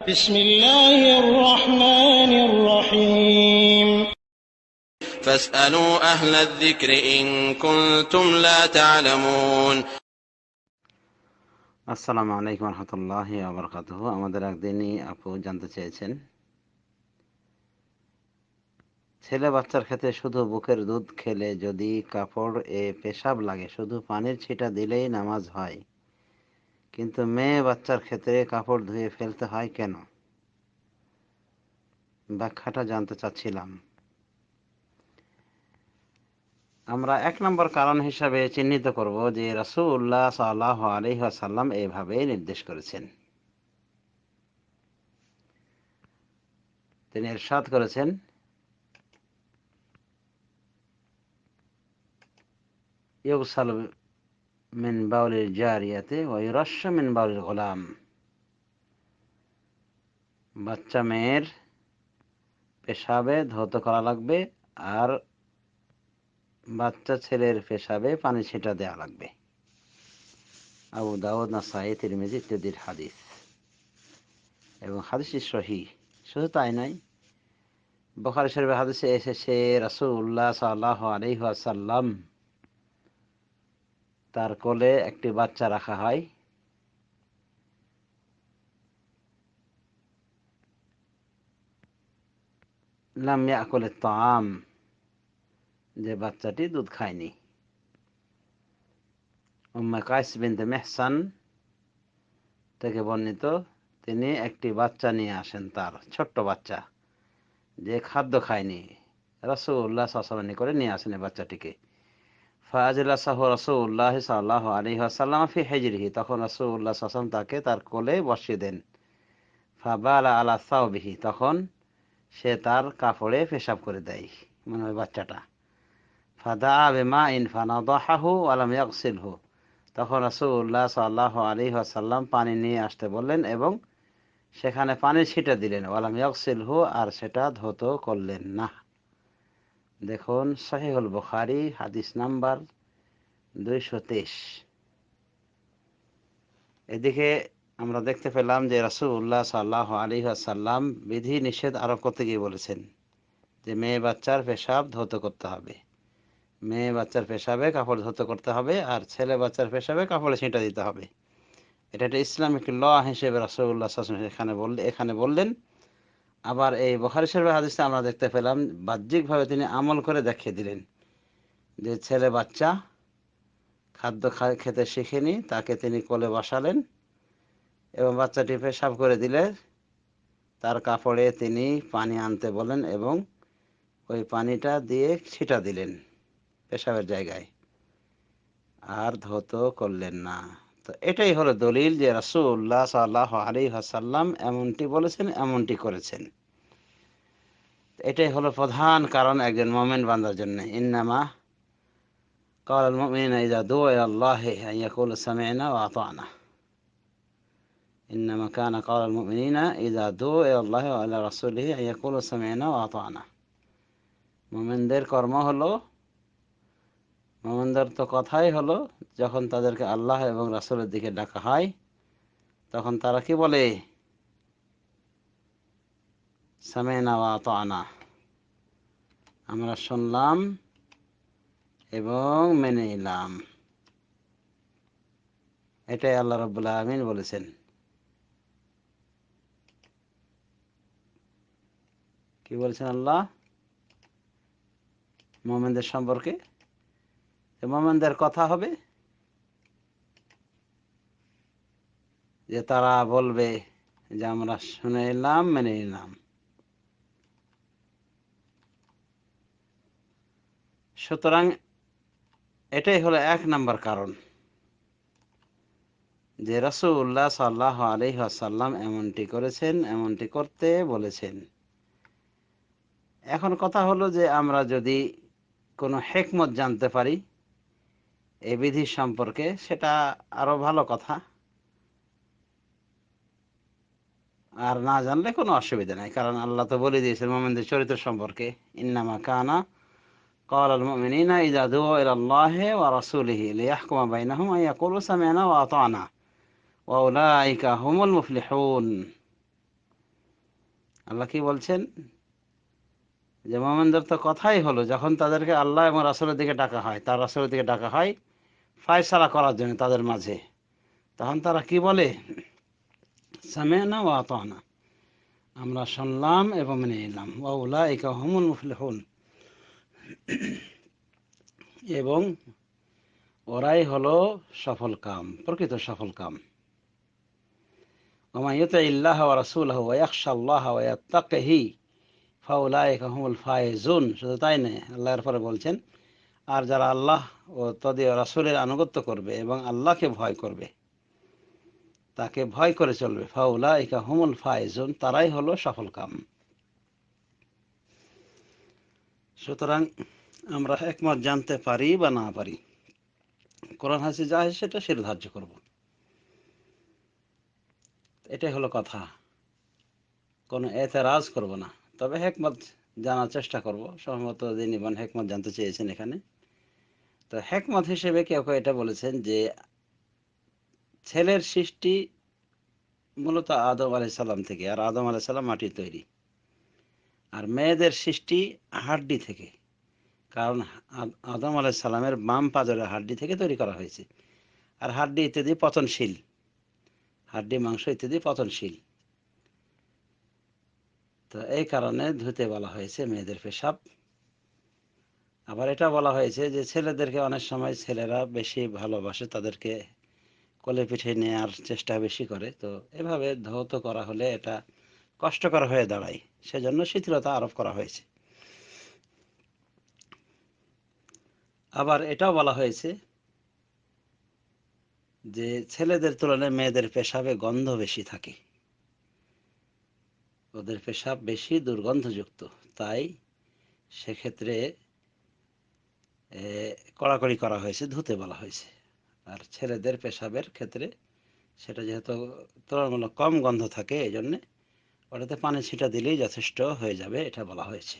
بسم الله الرحمن الرحيم فاسألوا أهل الذكر إن كنتم لا تعلمون আসসালামু আলাইকুম রহমতুল্লাহি ওয়া বারাকাতুহু। আমাদের একদিনই আপু জানতে চেয়েছেন, ছেলে বাচ্চার ক্ষেত্রে শুধু বুকের দুধ খেলে যদি কাপড় পেশাব লাগে, শুধু পানির ছিটা দিলেই নামাজ হয়, কিন্তু মেয়ে বাচ্চার ক্ষেত্রে কাপড় ধুয়ে ফেলতে হয় কেন? ব্যাখ্যাটা জানতে চাচ্ছিলাম। আমরা এক নম্বর কারণ হিসাবে চিহ্নিত করব যে রাসূলুল্লাহ সাল্লাল্লাহু আলাইহি ওয়াসাল্লাম এইভাবে নির্দেশ করেছেন। তিনি ইরশাদ করেছেন, ইউগসাল মিন বাউলিল জারিয়াতে ওয়া ইউরাশশু মিন বাউলিল গোলাম। বাচ্চা মেয়ের পেশাবে ধৌত করা লাগবে, আর বাচ্চা ছেলের পেশাবে পানি ছিটা দেওয়া লাগবে। আবু দাউদ, নাসাঈ, তিরমিজি ইত্যাদির হাদিস, এবং হাদিসটি সহিহ। শুধু তাই নয়, বুখারী শরীফের হাদিসে এসেছে রাসূলুল্লাহ সাল্লাল্লাহু আলাইহি ওয়াসাল্লাম তার কোলে একটি বাচ্চা রাখা হয়, লাম ইয়াকুল আত-তাআম, যে বাচ্চাটি দুধ খায়নি। উম্মে কাইস বিনতে মেহসান থেকে বর্ণিত, তিনি একটি বাচ্চা নিয়ে আসেন, তার ছোট্ট বাচ্চা যে খাদ্য খায়নি। রাসূলুল্লাহ সাল্লাল্লাহু আলাইহি ওয়াসাল্লাম করে নিয়ে আসেন এই বাচ্চাটিকে। ফাআজলাসাহু রাসূলুল্লাহ সাল্লাল্লাহু আলাইহি ওয়াসাল্লাম ফি হিজরিহি, তখন রাসূলুল্লাহ সাল্লাল্লাহু আলাইহি ওয়াসাল্লাম তাকে তার কোলে বসিয়ে দেন। ফাবালা আলা সাওবিহি, তখন সে তার কাপড়ে পেশাব করে দেয়, মানে ওই বাচ্চাটা। ফাদা বিমাইন ফানাদাহু ওয়া লাম ইয়াগসিলহু, তখন রাসূলুল্লাহ সাল্লাল্লাহু আলাইহি ওয়াসাল্লাম পানি নিয়ে আসতে বললেন এবং সেখানে পানি ছিটা দিলেন। ওয়া লাম ইয়াগসিলহু, আর সেটা ধৌত করলেন না। দেখুন সহিহুল বুখারী হাদিস নাম্বার 223। এদিকে আমরা দেখতে পেলাম যে রাসূলুল্লাহ সাল্লাল্লাহু আলাইহি ওয়াসাল্লাম বিধি নিষেধ আরোপ করতে গিয়ে বলেছেন যে মেয়ে বাচ্চার পেশাব ধৌত করতে হবে, মেয়ে বাচ্চার পেশাবে কাপড় ধৌত করতে হবে, আর ছেলে বাচ্চার পেশাবে কাপড়ে ছিটা দিতে হবে। এটা একটা ইসলামিক ল হিসেবে রাসূলুল্লাহ সাল্লাল্লাহু আলাইহি ওয়াসাল্লাম এখানে বললেন। আবার এই বুখারী শরীফের হাদিসে আমরা দেখতে পেলাম বাহ্যিকভাবে তিনি আমল করে দেখিয়ে দিলেন যে ছেলে বাচ্চা খাদ্য খেতে শিখেনি, তাকে তিনি কোলে বসালেন এবং বাচ্চাটি পেশাব করে দিলে তার কাপড়ে তিনি পানি আনতে বলেন এবং ওই পানিটা দিয়ে ছিটা দিলেন পেশাবের জায়গায়, আর ধৌত করলেন না। তো এটাই হলো দলিল যে রাসূলুল্লাহ সাল্লাল্লাহু আলাইহি ওয়াসাল্লাম এমনটি বলেছেন, এমনটি করেছেন। এটাই হলো প্রধান কারণ একজন মুমিন বান্দার জন্য। ইন্নামা ক্বালাল মুমিনুনা ইযা দু'আ ইলাল্লাহি আন ইয়াকুলু সামি'না ওয়া আতা'না। ইন্নামা কানা ক্বালাল মুমিনিনা ইযা দু'আ ইলাল্লাহি ওয়া ইলা রাসূলিহি আন ইয়াকুলু সামি'না ওয়া আতা'না। মুমিনদের কর্ম হলো, মুমিনদের তো কথাই হলো, যখন তাদেরকে আল্লাহ এবং রাসূলের দিকে ডাকা হয় তখন তারা কি বলে? সামি'না ওয়া আতা'না, আমরা শুনলাম এবং মেনে নিলাম। এটাই আল্লাহ রাব্বুল আলামিন বলেছেন। কি বলেছেন আল্লাহ মুমিনদের সম্পর্কে? মুমিনদের কথা হবে যে তারা বলবে যে আমরা শুনে নিলাম, মেনে নিলাম। সুতরাং এটাই হলো এক নম্বর কারণ যে রাসূলুল্লাহ সাল্লাল্লাহু আলাইহি ওয়াসাল্লাম এমনটি করেছেন, এমনটি করতে বলেছেন। এখন কথা হলো যে আমরা যদি কোনো হিকমত জানতে পারি এই বিধি সম্পর্কে, সেটা আরো ভালো কথা, আর না জানলে কোনো অসুবিধা নাই। কারণ আল্লাহ তো বলে দিয়েছেন মুমিনদের চরিত্র সম্পর্কে, ইন্নামা কানা ক্বালাল মুমিনুনা ইযা দু'আ ইলাল্লাহি ওয়া রাসূলিহি লিয়াহকুমা বাইনাহুম আন ইয়াকুলু সামি'না ওয়া আতা'না ওয়া উলাইকা হুমুল মুফলিহুন। আল্লাহ কি বলছেন, যে মুমিনদের তো কথাই হলো, যখন তাদেরকে আল্লাহ এবং রাসূলের দিকে ডাকা হয়, তার রাসূলের দিকে ডাকা হয় ফায়সালা করার জন্য তাদের মাঝে, তখন তারা কি বলে, সামি'না ওয়া আতা'না, আমরা শুনলাম এবং মেনে নিলাম, ওয়া উলাইকা হুমুল মুফলিহুন, এবং ওরাই হলো সফল কাম, প্রকৃত সফল কাম। ওয়া মান ইউতি'ইল্লাহ ওয়া রাসূলাহু ওয়া ইয়াখশাল্লাহ ওয়া ইয়াত্তাকিহি ফাউলাইকা হুমুল ফায়েজুন। শুধু তাই নয়, আল্লাহ এর পরে বলছেন, আর যারা আল্লাহ ও তদীয় রাসূলের আনুগত্য করবে এবং আল্লাহকে ভয় করবে, তাকে ভয় করে চলবে, ফাউলাইকা হুমুল ফায়েজুন, তারাই হলো সফল কাম। সুতরাং আমরা একমত জানতে পারি বা না পারি, কোরআন হাদিসে যা আছে সেটা শিরোধার্য করব, এটাই হলো কথা। কোনো এতেরাজ করব না, তবে হেকমত জানার চেষ্টা করব। সম্ভবত যিনি ইবন হেকমত জানতে চেয়েছেন এখানে, তো হেকমত হিসেবে কেউ কেউ এটা বলেছেন যে ছেলের সৃষ্টি মূলত আদম আলাইহিস সালাম থেকে, আর আদম আলাইহিস সালাম মাটির তৈরি, আর মেয়েদের সৃষ্টি হাড্ডি থেকে, কারণ আদম আলাইহিস সালামের বাম পাজরের হাড্ডি থেকে তৈরি করা হয়েছে, আর হাড্ডি ইত্যাদি পচনশীল, হাড্ডি মাংস ইত্যাদি পচনশীল, তো এই কারণে ধুতে বলা হয়েছে মেয়েদের পেশাব। আবার এটা বলা হয়েছে যে ছেলেদেরকে অনেক সময় ছেলেরা বেশি ভালোবাসে, তাদেরকে কোলে পিঠে নেওয়ার চেষ্টা বেশি করে, তো এভাবে ধৌত করা হলে এটা কষ্টকর হয়ে দাঁড়ায়, সেজন্য শিথিলতা আরোপ করা হয়েছে। আবার এটাও বলা হয়েছে যে ছেলেদের তুলনায় মেয়েদের পেশাবে গন্ধ বেশি থাকে, ওদের পেশাব বেশি দুর্গন্ধযুক্ত, তাই সেক্ষেত্রে কড়াকড়ি করা হয়েছে, ধুতে বলা হয়েছে। আর ছেলেদের পেশাবের ক্ষেত্রে সেটা যেহেতু তুলনামূলক কম গন্ধ থাকে, এই জন্যে ওটাতে পানি ছিটা দিলেই যথেষ্ট হয়ে যাবে, এটা বলা হয়েছে।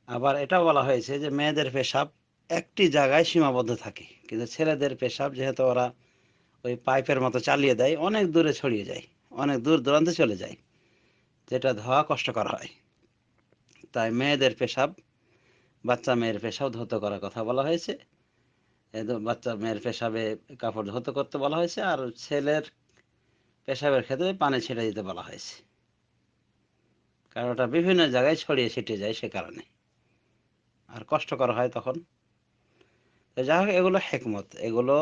আবার এটা বলা হয়েছে যে মেয়েদের পেশাব একটি জায়গায় সীমাবদ্ধ থাকে, কিন্তু ছেলেদের পেশাব যেহেতু ওরা ওই পাইপের মতো চালিয়ে দেয়, অনেক দূরে ছড়িয়ে যায়, অনেক দূর দূরান্তে চলে যায়, যেটা ধোয়া কষ্টকর হয়। তাই মেয়েদের পেশাব, বাচ্চা মেয়ের পেশাব ধৌত করার কথা বলা হয়েছে, বাচ্চা মেয়ের পেশাবে কাপড় ধৌত করতে বলা হয়েছে, আর ছেলের পেশাবের ক্ষেত্রে পানি ছেড়ে দিতে বলা হয়েছে, কারণ ওটা বিভিন্ন জায়গায় ছড়িয়ে ছিটিয়ে যায়, সে কারণে আর কষ্টকর হয় তখন। তো যাই হোক, এগুলো হেকমত, এগুলো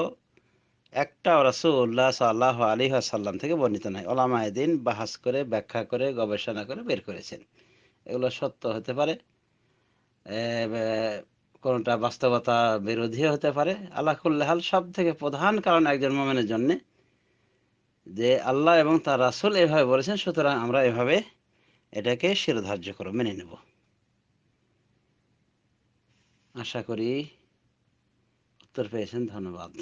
একটা রাসূলুল্লাহ সাল্লাল্লাহু আলাইহি ওয়াসাল্লাম থেকে বর্ণিত নয়, উলামায়ে দ্বীন বাহাস করে, ব্যাখ্যা করে, গবেষণা করে বের করেছেন। এগুলো সত্য হতে পারে, কোনটা বাস্তবতা বিরোধীও হতে পারে। আলা কুল্লি হাল, সব থেকে প্রধান কারণ একজন মুমিনের জন্য যে আল্লাহ এবং তার রাসূল এভাবে বলেছেন, সুতরাং আমরা এভাবে এটাকে শিরোধার্য করে মেনে নেব। আশা করি উত্তর পেয়েছেন। ধন্যবাদ।